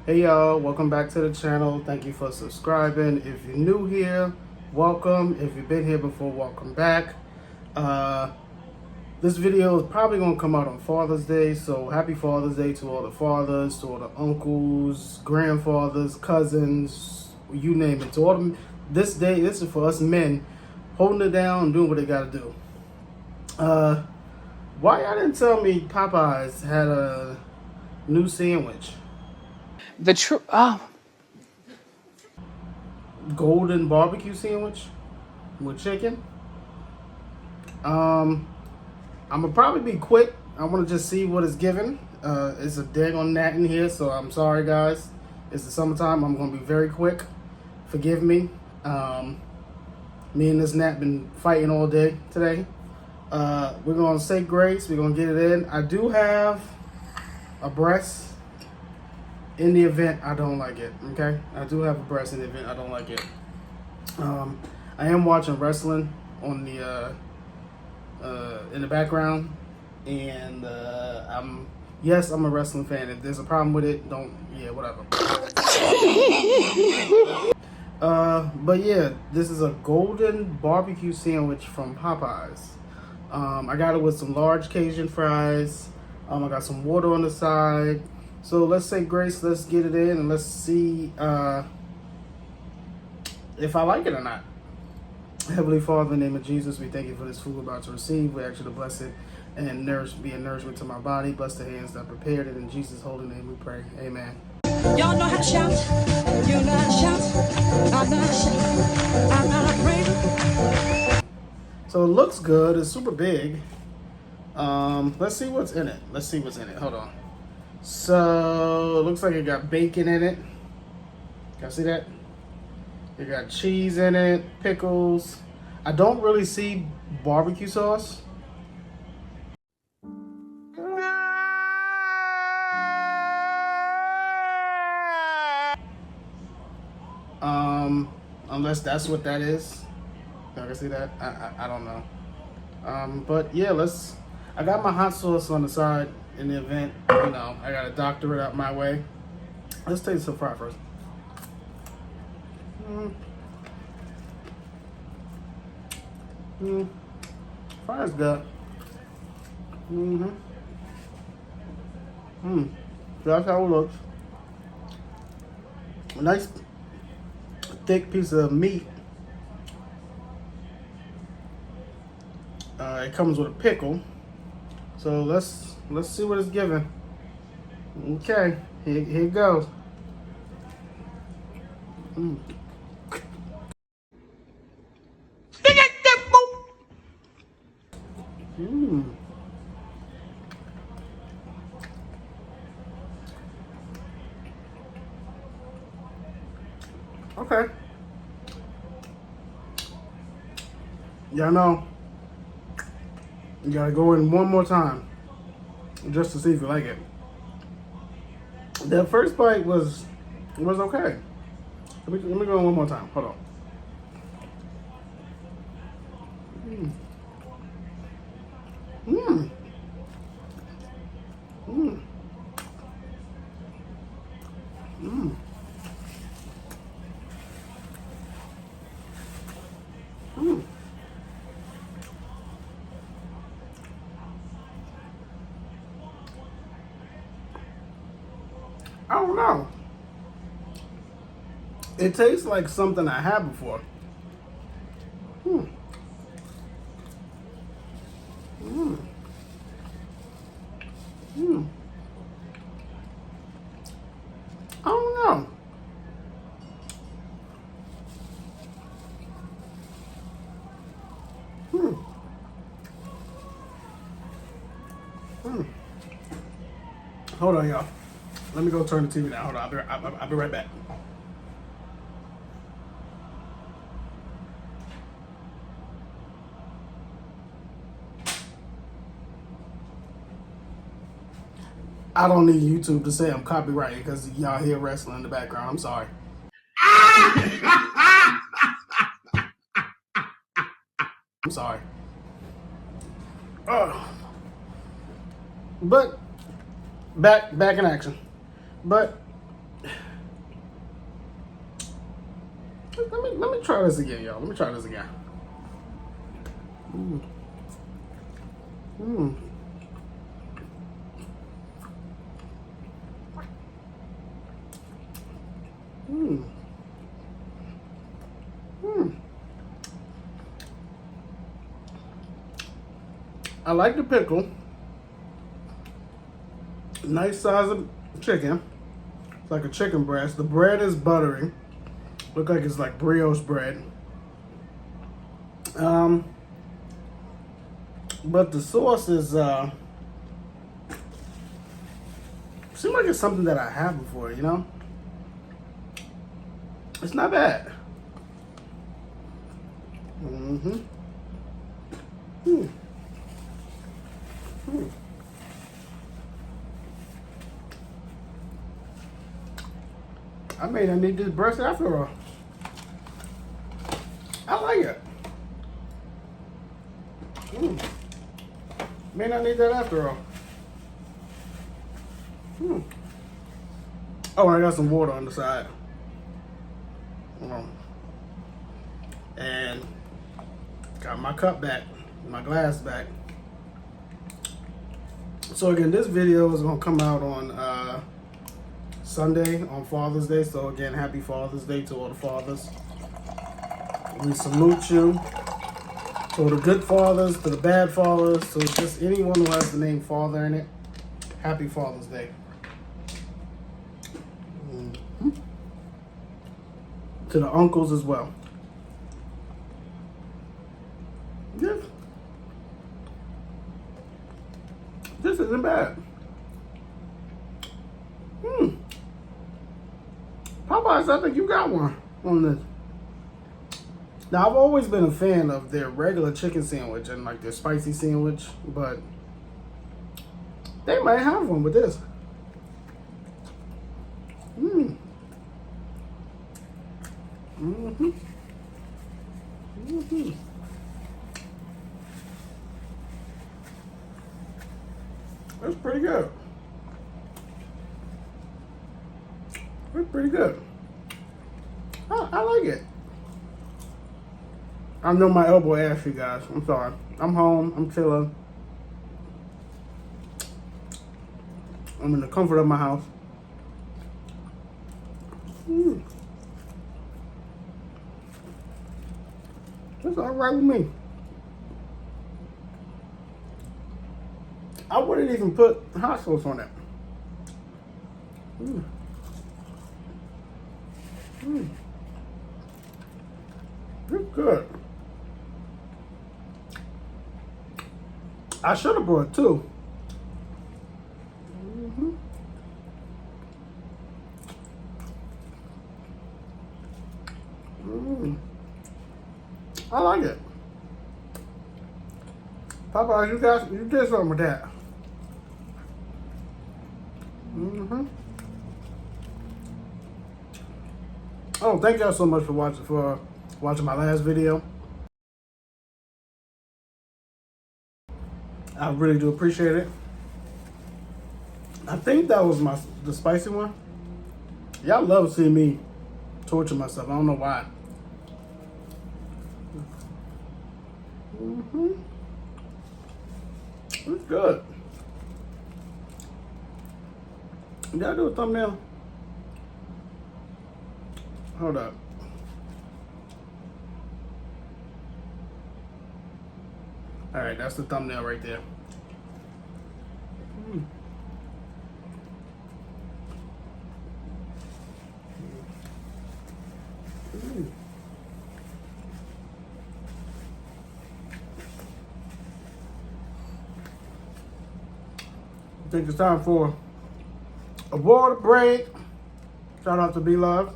Hey y'all, welcome back to the channel. Thank you for subscribing. If you're new here, welcome. If you've been here before, welcome back. This video is probably going to come out on Father's Day, so happy Father's Day to all the fathers, to all the uncles, grandfathers, cousins, you name it. To all them, this is for us men holding it down and doing what they got to do. Why y'all didn't tell me Popeyes had a new sandwich? Golden barbecue sandwich with chicken. I'm gonna probably be quick. I want to just see what it's given. It's a dang on gnat in here, so I'm sorry guys. It's the summertime. I'm gonna be very quick. Forgive me. Me and this gnat been fighting all day today. We're gonna say grace. We're gonna get it in. I do have a breast. In the event I don't like it, okay? I do have a breast in the event I don't like it. I am watching wrestling on the in the background, and I'm a wrestling fan. If there's a problem with it, whatever. But yeah, this is a golden barbecue sandwich from Popeyes. I got it with some large Cajun fries. I got some water on the side. So let's say grace, let's get it in, and let's see if I like it or not. Heavenly Father, in the name of Jesus, we thank you for this food we're about to receive. We ask you to bless it and be a nourishment to my body. Bless the hands that prepared it. In Jesus' holy name we pray. Amen. Y'all know how to shout. You know how to shout. I know how to shout. I'm not afraid. So it looks good. It's super big. Let's see what's in it. Hold on. So it looks like it got bacon in it. Y'all see that? It got cheese in it, pickles. I don't really see barbecue sauce. Unless that's what that is. Y'all can see that? I don't know. But yeah, I got my hot sauce on the side in the event, I gotta doctor it out my way. Let's taste some fry first. Fry's good. That's how it looks. A nice thick piece of meat. It comes with a pickle. So let's see what it's given. Okay, here it goes. Okay. Y'all know. You gotta go in one more time just to see if you like it. The first bite was okay. Let me go in one more time. Hold on. I don't know. It tastes like something I had before. I don't know. Hold on, y'all. Let me go turn the TV down. Hold on, I'll be right back. I don't need YouTube to say I'm copyrighted because y'all hear wrestling in the background. I'm sorry. I'm sorry. But back in action. But Let me try this again, y'all. Let me try this again. I like the pickle. Nice size of chicken. It's like a chicken breast. The bread is buttery. Look like it's like brioche bread. But the sauce is seems like it's something that I had before, you know? It's not bad. I may not need this breast after all. I like it. May not need that after all. Oh, I got some water on the side. And got my cup back, my glass back. So again, this video is gonna come out on Sunday, on Father's Day. So again, happy Father's Day to all the fathers. We salute you. To the good fathers, to the bad fathers, to just anyone who has the name father in it. Happy Father's Day. To the uncles as well. This isn't bad. Popeyes, I think you got one on this. Now, I've always been a fan of their regular chicken sandwich and like their spicy sandwich, but they might have one with this. That's pretty good. That's pretty good. I like it. I know my elbow asked you guys. I'm sorry. I'm home. I'm chilling. I'm in the comfort of my house. That's all right with me. I wouldn't even put hot sauce on it. It's good. I should have brought two. I like it. Popeyes, you did something with that. Oh, thank y'all so much for watching my last video. I really do appreciate it. I think that was the spicy one. Y'all love seeing me torture myself. I don't know why. It's good. Did I do a thumbnail? Hold up. All right, that's the thumbnail right there. I think it's time for a water break. Shout out to Be Love.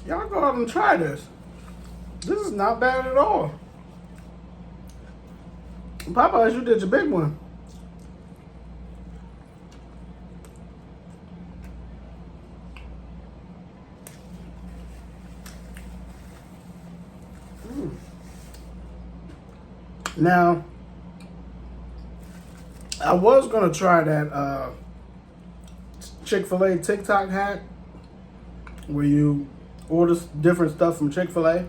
Y'all go out and try this. This is not bad at all. Popeyes, you did your big one. Now, I was gonna try that Chick-fil-A TikTok hack where you order different stuff from Chick-fil-A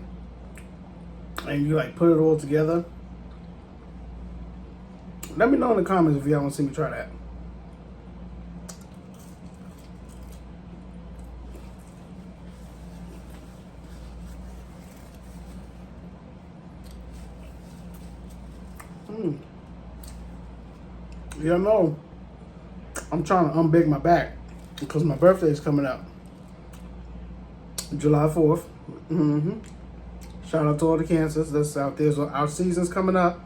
and you like put it all together. Let me know in the comments if y'all want to see me try that. Y'all know I'm trying to unbig my back because my birthday is coming up, July 4th. Shout out to all the cancers that's out there. So our season's coming up.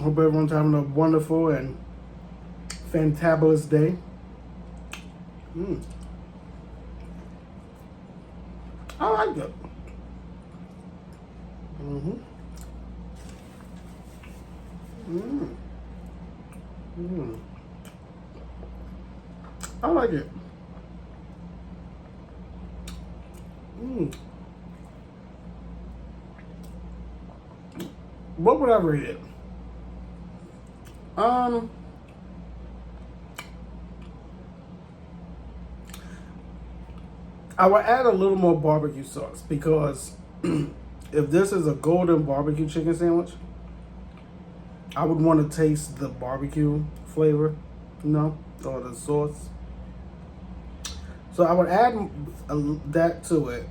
Hope everyone's having a wonderful and fantabulous day. I like it. I like it. What would I rate it? I would add a little more barbecue sauce because if this is a golden barbecue chicken sandwich, I would want to taste the barbecue flavor, or the sauce. So I would add that to it.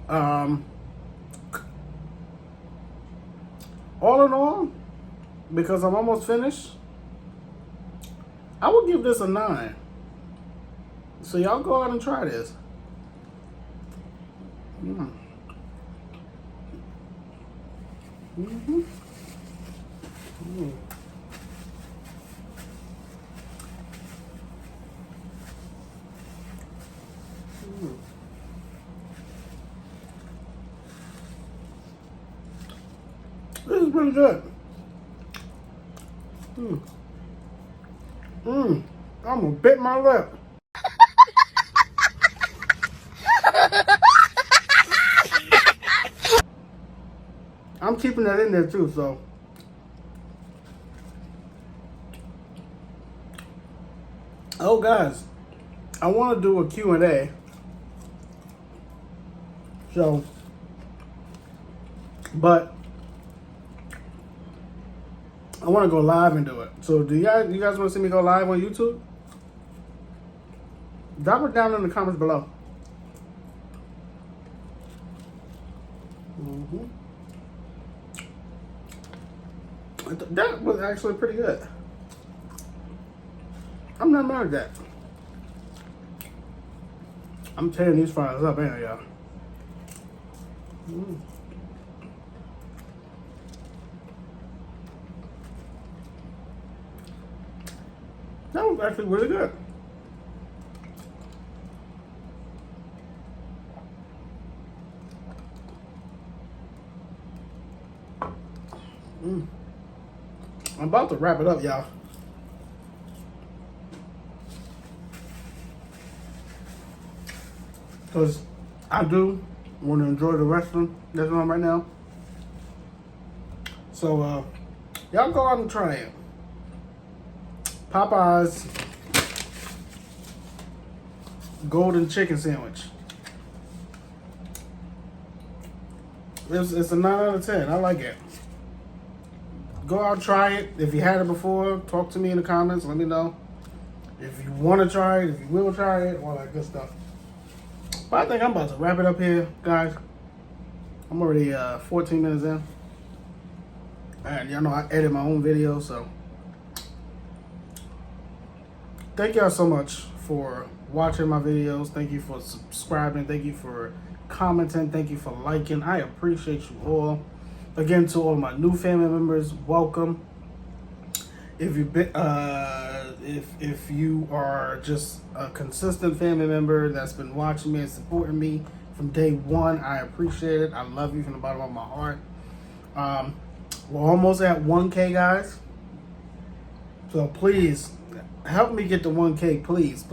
All in all, because I'm almost finished, I would give this a 9. So y'all go out and try this. This is pretty good. I'm gonna bit my lip. I'm keeping that in there too, so. Oh guys, I want to do a Q&A. So, but I want to go live and do it. So do you guys want to see me go live on YouTube? Drop it down in the comments below. That was actually pretty good. I'm not mad at that. I'm tearing these fries up, ain't I, y'all? That was actually really good. I'm about to wrap it up, y'all. Because I do want to enjoy the restaurant that's on right now. So, y'all go out and try it. Popeyes golden chicken sandwich. It's a 9 out of 10. I like it. Go out, try it. If you had it before, talk to me in the comments. Let me know if you want to try it, if you will try it, all that good stuff. But I think I'm about to wrap it up here, guys. I'm already 14 minutes in. And y'all know I edit my own videos, so thank y'all so much for watching my videos. Thank you for subscribing. Thank you for commenting. Thank you for liking. I appreciate you all. Again, to all my new family members, welcome. If you are just a consistent family member that's been watching me and supporting me from day one, I appreciate it. I love you from the bottom of my heart. We're almost at 1K, guys. So please help me get to 1K. Please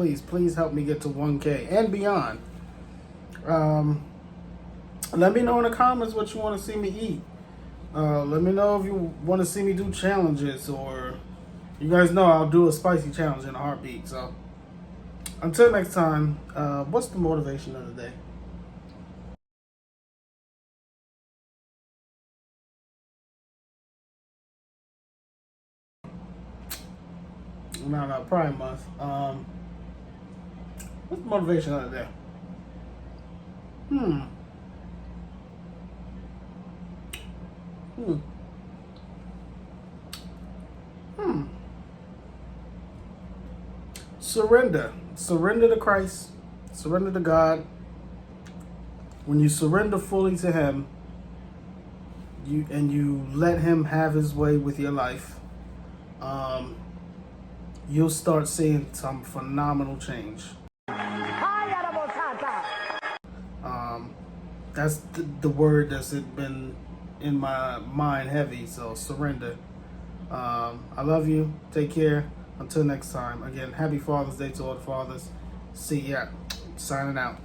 help me get to 1K and beyond. Let me know in the comments what you want to see me eat. Let me know if you want to see me do challenges, or you guys know I'll do a spicy challenge in a heartbeat. So until next time, what's the motivation of the day? No, Pride Month. What's the motivation of the day? Hmm. Surrender. Surrender to Christ. Surrender to God. When you surrender fully to Him, you let Him have His way with your life, you'll start seeing some phenomenal change. That's the word that's been in my mind heavy. So surrender. I love you. Take care. Until next time. Again, happy Father's Day to all the fathers. See ya. Signing out.